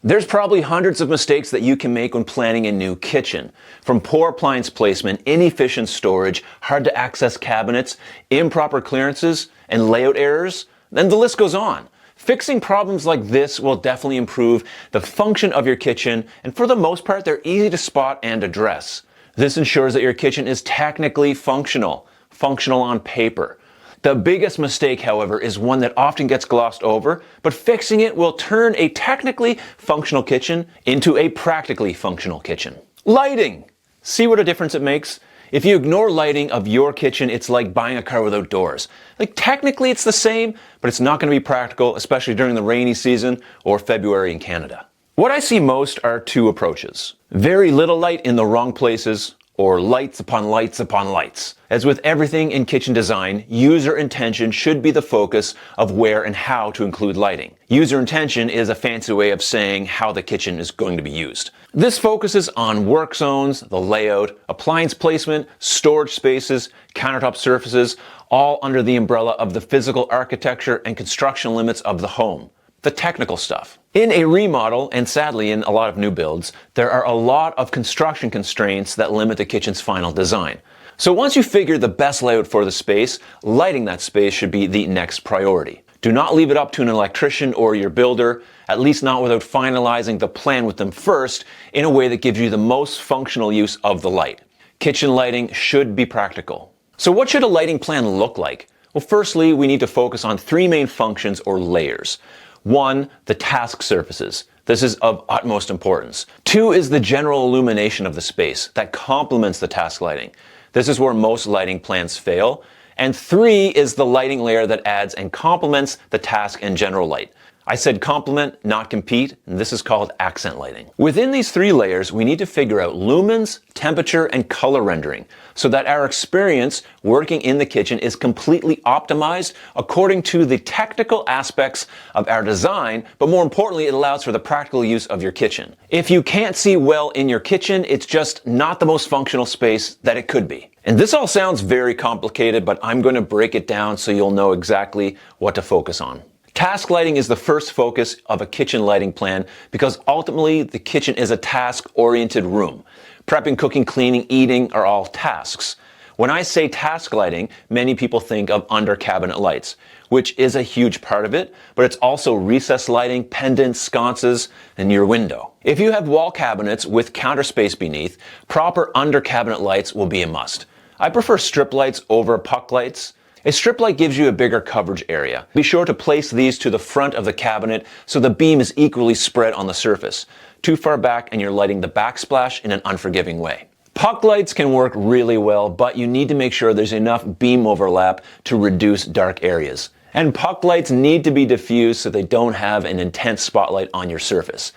There's probably hundreds of mistakes that you can make when planning a new kitchen. From poor appliance placement, inefficient storage, hard to access cabinets, improper clearances, and layout errors, then the list goes on. Fixing problems like this will definitely improve the function of your kitchen, and for the most part, they're easy to spot and address. This ensures that your kitchen is technically functional on paper. The biggest mistake, however, is one that often gets glossed over, but fixing it will turn a technically functional kitchen into a practically functional kitchen. Lighting! See what a difference it makes? If you ignore lighting of your kitchen, it's like buying a car without doors. Technically it's the same, but it's not going to be practical, especially during the rainy season or February in Canada. What I see most are two approaches. Very little light in the wrong places, or lights upon lights upon lights. As with everything in kitchen design, user intention should be the focus of where and how to include lighting. User intention is a fancy way of saying how the kitchen is going to be used. This focuses on work zones, the layout, appliance placement, storage spaces, countertop surfaces, all under the umbrella of the physical architecture and construction limits of the home. The technical stuff. In a remodel, and sadly in a lot of new builds, there are a lot of construction constraints that limit the kitchen's final design. So once you figure the best layout for the space, lighting that space should be the next priority. Do not leave it up to an electrician or your builder, at least not without finalizing the plan with them first in a way that gives you the most functional use of the light. Kitchen lighting should be practical. So what should a lighting plan look like? Well, firstly, we need to focus on three main functions or layers. 1, the task surfaces. This is of utmost importance. 2 is the general illumination of the space that complements the task lighting. This is where most lighting plans fail. And 3 is the lighting layer that adds and complements the task and general light. I said complement, not compete, and this is called accent lighting. Within these 3 layers, we need to figure out lumens, temperature, and color rendering so that our experience working in the kitchen is completely optimized according to the technical aspects of our design, but more importantly, it allows for the practical use of your kitchen. If you can't see well in your kitchen, it's just not the most functional space that it could be. And this all sounds very complicated, but I'm going to break it down so you'll know exactly what to focus on. Task lighting is the first focus of a kitchen lighting plan because ultimately the kitchen is a task-oriented room. Prepping, cooking, cleaning, eating are all tasks. When I say task lighting, many people think of under cabinet lights, which is a huge part of it, but it's also recess lighting, pendants, sconces, and your window. If you have wall cabinets with counter space beneath, proper under cabinet lights will be a must. I prefer strip lights over puck lights. A strip light gives you a bigger coverage area. Be sure to place these to the front of the cabinet so the beam is equally spread on the surface. Too far back and you're lighting the backsplash in an unforgiving way. Puck lights can work really well, but you need to make sure there's enough beam overlap to reduce dark areas. And puck lights need to be diffused so they don't have an intense spotlight on your surface.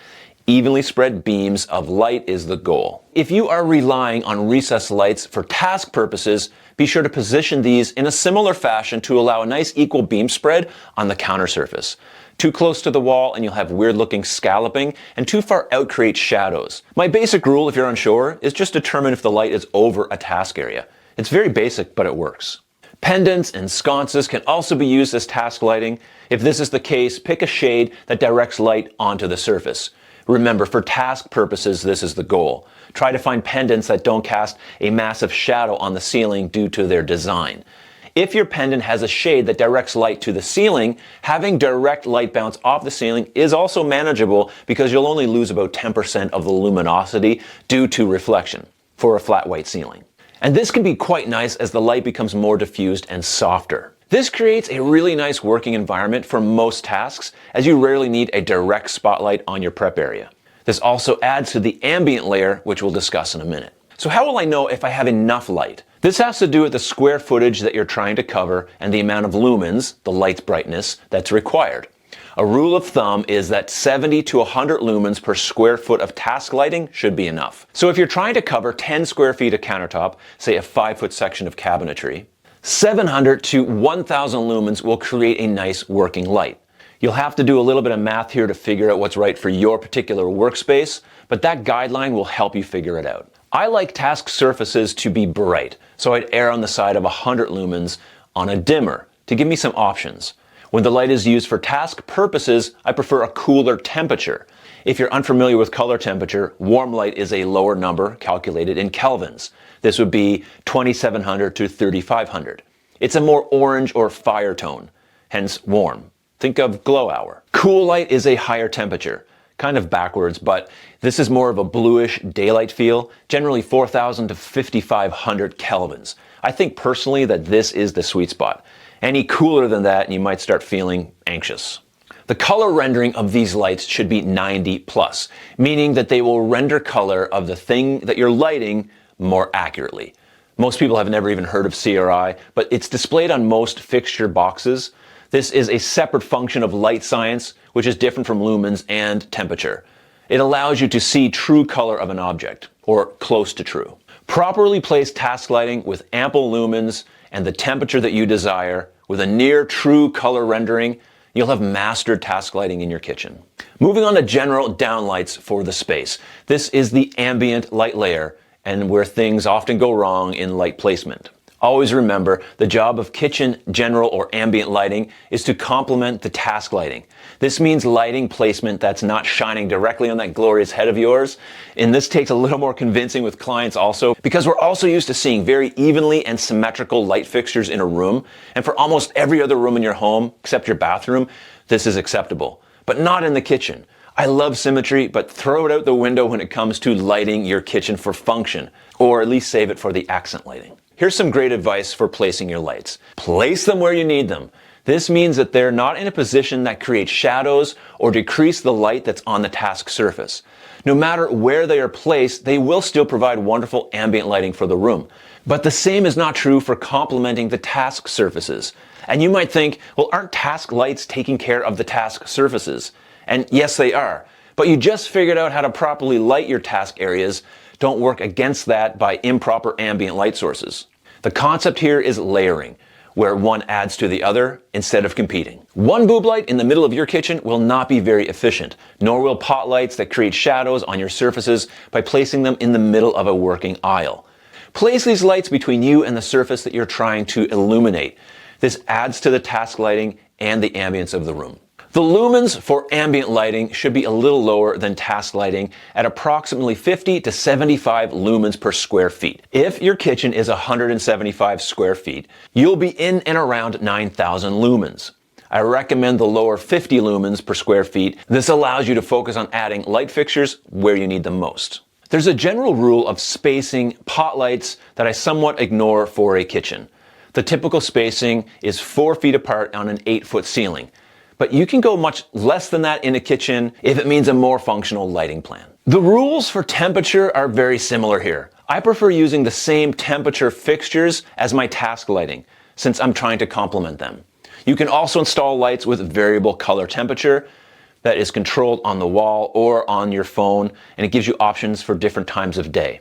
Evenly spread beams of light is the goal. If you are relying on recessed lights for task purposes, be sure to position these in a similar fashion to allow a nice equal beam spread on the counter surface. Too close to the wall and you'll have weird looking scalloping, and too far out creates shadows. My basic rule, if you're unsure, is just determine if the light is over a task area. It's very basic, but it works. Pendants and sconces can also be used as task lighting. If this is the case, pick a shade that directs light onto the surface. Remember, for task purposes, this is the goal. Try to find pendants that don't cast a massive shadow on the ceiling due to their design. If your pendant has a shade that directs light to the ceiling, having direct light bounce off the ceiling is also manageable because you'll only lose about 10% of the luminosity due to reflection for a flat white ceiling. And this can be quite nice as the light becomes more diffused and softer. This creates a really nice working environment for most tasks, as you rarely need a direct spotlight on your prep area. This also adds to the ambient layer, which we'll discuss in a minute. So how will I know if I have enough light? This has to do with the square footage that you're trying to cover and the amount of lumens, the light's brightness, that's required. A rule of thumb is that 70 to 100 lumens per square foot of task lighting should be enough. So if you're trying to cover 10 square feet of countertop, say a 5-foot section of cabinetry, 700 to 1000 lumens will create a nice working light. You'll have to do a little bit of math here to figure out what's right for your particular workspace, but that guideline will help you figure it out. I like task surfaces to be bright, so I'd err on the side of 100 lumens on a dimmer to give me some options. When the light is used for task purposes, I prefer a cooler temperature. If you're unfamiliar with color temperature, warm light is a lower number calculated in kelvins. This would be 2700 to 3500. It's a more orange or fire tone, hence warm. Think of glow hour. Cool light is a higher temperature. Kind of backwards, but this is more of a bluish daylight feel, generally 4000 to 5500 kelvins. I think personally that this is the sweet spot. Any cooler than that and you might start feeling anxious. The color rendering of these lights should be 90 plus, meaning that they will render color of the thing that you're lighting more accurately. Most people have never even heard of CRI, but it's displayed on most fixture boxes. This is a separate function of light science, which is different from lumens and temperature. It allows you to see true color of an object, or close to true. Properly placed task lighting with ample lumens and the temperature that you desire, with a near true color rendering, you'll have mastered task lighting in your kitchen. Moving on to general downlights for the space. This is the ambient light layer, and where things often go wrong in light placement. Always remember, the job of kitchen general or ambient lighting is to complement the task lighting. This means lighting placement that's not shining directly on that glorious head of yours. And this takes a little more convincing with clients also, because we're also used to seeing very evenly and symmetrical light fixtures in a room. And for almost every other room in your home, except your bathroom, this is acceptable. But not in the kitchen. I love symmetry, but throw it out the window when it comes to lighting your kitchen for function, or at least save it for the accent lighting. Here's some great advice for placing your lights. Place them where you need them. This means that they're not in a position that creates shadows or decrease the light that's on the task surface. No matter where they are placed, they will still provide wonderful ambient lighting for the room. But the same is not true for complementing the task surfaces. And you might think, well, aren't task lights taking care of the task surfaces? And yes, they are. But you just figured out how to properly light your task areas. Don't work against that by improper ambient light sources. The concept here is layering, where one adds to the other instead of competing. One boob light in the middle of your kitchen will not be very efficient, nor will pot lights that create shadows on your surfaces by placing them in the middle of a working aisle. Place these lights between you and the surface that you're trying to illuminate. This adds to the task lighting and the ambience of the room. The lumens for ambient lighting should be a little lower than task lighting at approximately 50 to 75 lumens per square feet. If your kitchen is 175 square feet, you'll be in and around 9,000 lumens. I recommend the lower 50 lumens per square feet. This allows you to focus on adding light fixtures where you need them most. There's a general rule of spacing pot lights that I somewhat ignore for a kitchen. The typical spacing is 4 feet apart on an 8-foot ceiling. But you can go much less than that in a kitchen if it means a more functional lighting plan. The rules for temperature are very similar here. I prefer using the same temperature fixtures as my task lighting, since I'm trying to complement them. You can also install lights with variable color temperature that is controlled on the wall or on your phone, and it gives you options for different times of day.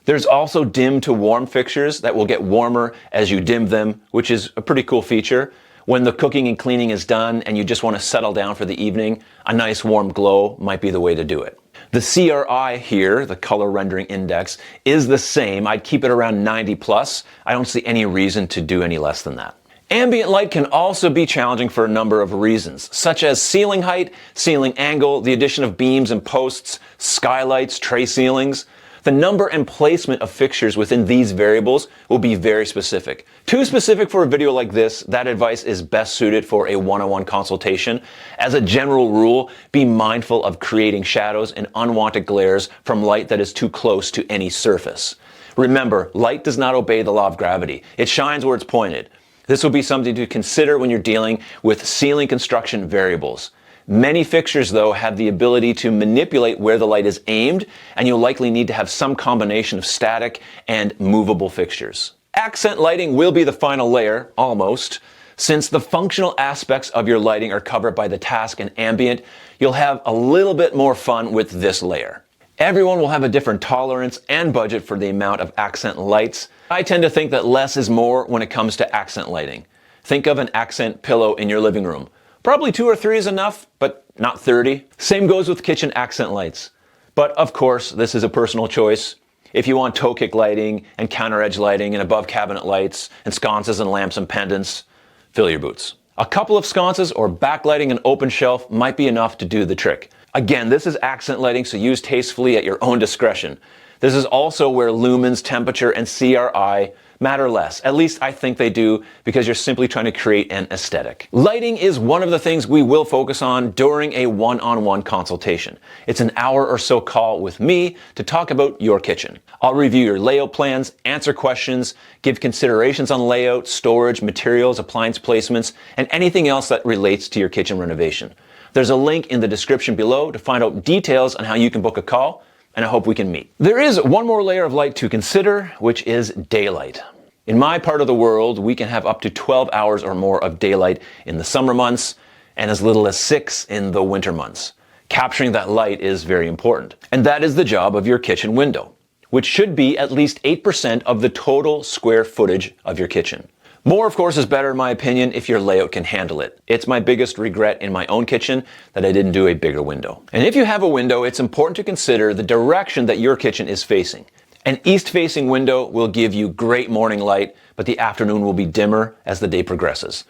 There's also dim to warm fixtures that will get warmer as you dim them, which is a pretty cool feature. When the cooking and cleaning is done and you just want to settle down for the evening, a nice warm glow might be the way to do it. The CRI here, the color rendering index, is the same. I'd keep it around 90 plus. I don't see any reason to do any less than that. Ambient light can also be challenging for a number of reasons, such as ceiling height, ceiling angle, the addition of beams and posts, skylights, tray ceilings. The number and placement of fixtures within these variables will be very specific. Too specific for a video like this, that advice is best suited for a one-on-one consultation. As a general rule, be mindful of creating shadows and unwanted glares from light that is too close to any surface. Remember, light does not obey the law of gravity. It shines where it's pointed. This will be something to consider when you're dealing with ceiling construction variables. Many fixtures, though, have the ability to manipulate where the light is aimed, and you'll likely need to have some combination of static and movable fixtures. Accent lighting will be the final layer, almost. Since the functional aspects of your lighting are covered by the task and ambient, you'll have a little bit more fun with this layer. Everyone will have a different tolerance and budget for the amount of accent lights. I tend to think that less is more when it comes to accent lighting. Think of an accent pillow in your living room. Probably 2 or 3 is enough, but not 30. Same goes with kitchen accent lights. But of course, this is a personal choice. If you want toe kick lighting and counter edge lighting and above cabinet lights and sconces and lamps and pendants, fill your boots. A couple of sconces or backlighting an open shelf might be enough to do the trick. Again, this is accent lighting, so use tastefully at your own discretion. This is also where lumens, temperature, and CRI matter less. At least I think they do, because you're simply trying to create an aesthetic. Lighting is one of the things we will focus on during a one-on-one consultation. It's an hour or so call with me to talk about your kitchen. I'll review your layout plans, answer questions, give considerations on layout, storage, materials, appliance placements, and anything else that relates to your kitchen renovation. There's a link in the description below to find out details on how you can book a call, and I hope we can meet. There is one more layer of light to consider, which is daylight. In my part of the world, we can have up to 12 hours or more of daylight in the summer months and as little as 6 in the winter months. Capturing that light is very important. And that is the job of your kitchen window, which should be at least 8% of the total square footage of your kitchen. More, of course, is better in my opinion if your layout can handle it. It's my biggest regret in my own kitchen that I didn't do a bigger window. And if you have a window, it's important to consider the direction that your kitchen is facing. An east-facing window will give you great morning light, but the afternoon will be dimmer as the day progresses.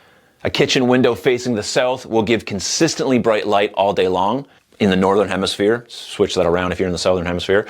A kitchen window facing the south will give consistently bright light all day long in the northern hemisphere. Switch that around if you're in the southern hemisphere,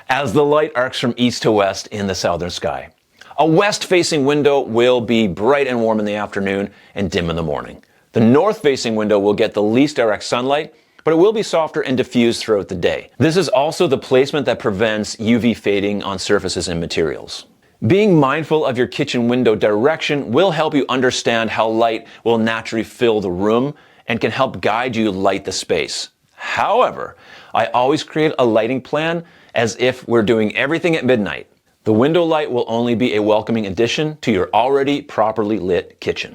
as the light arcs from east to west in the southern sky. A west-facing window will be bright and warm in the afternoon and dim in the morning. The north-facing window will get the least direct sunlight, but it will be softer and diffused throughout the day. This is also the placement that prevents UV fading on surfaces and materials. Being mindful of your kitchen window direction will help you understand how light will naturally fill the room and can help guide you light the space. However, I always create a lighting plan as if we're doing everything at midnight. The window light will only be a welcoming addition to your already properly lit kitchen.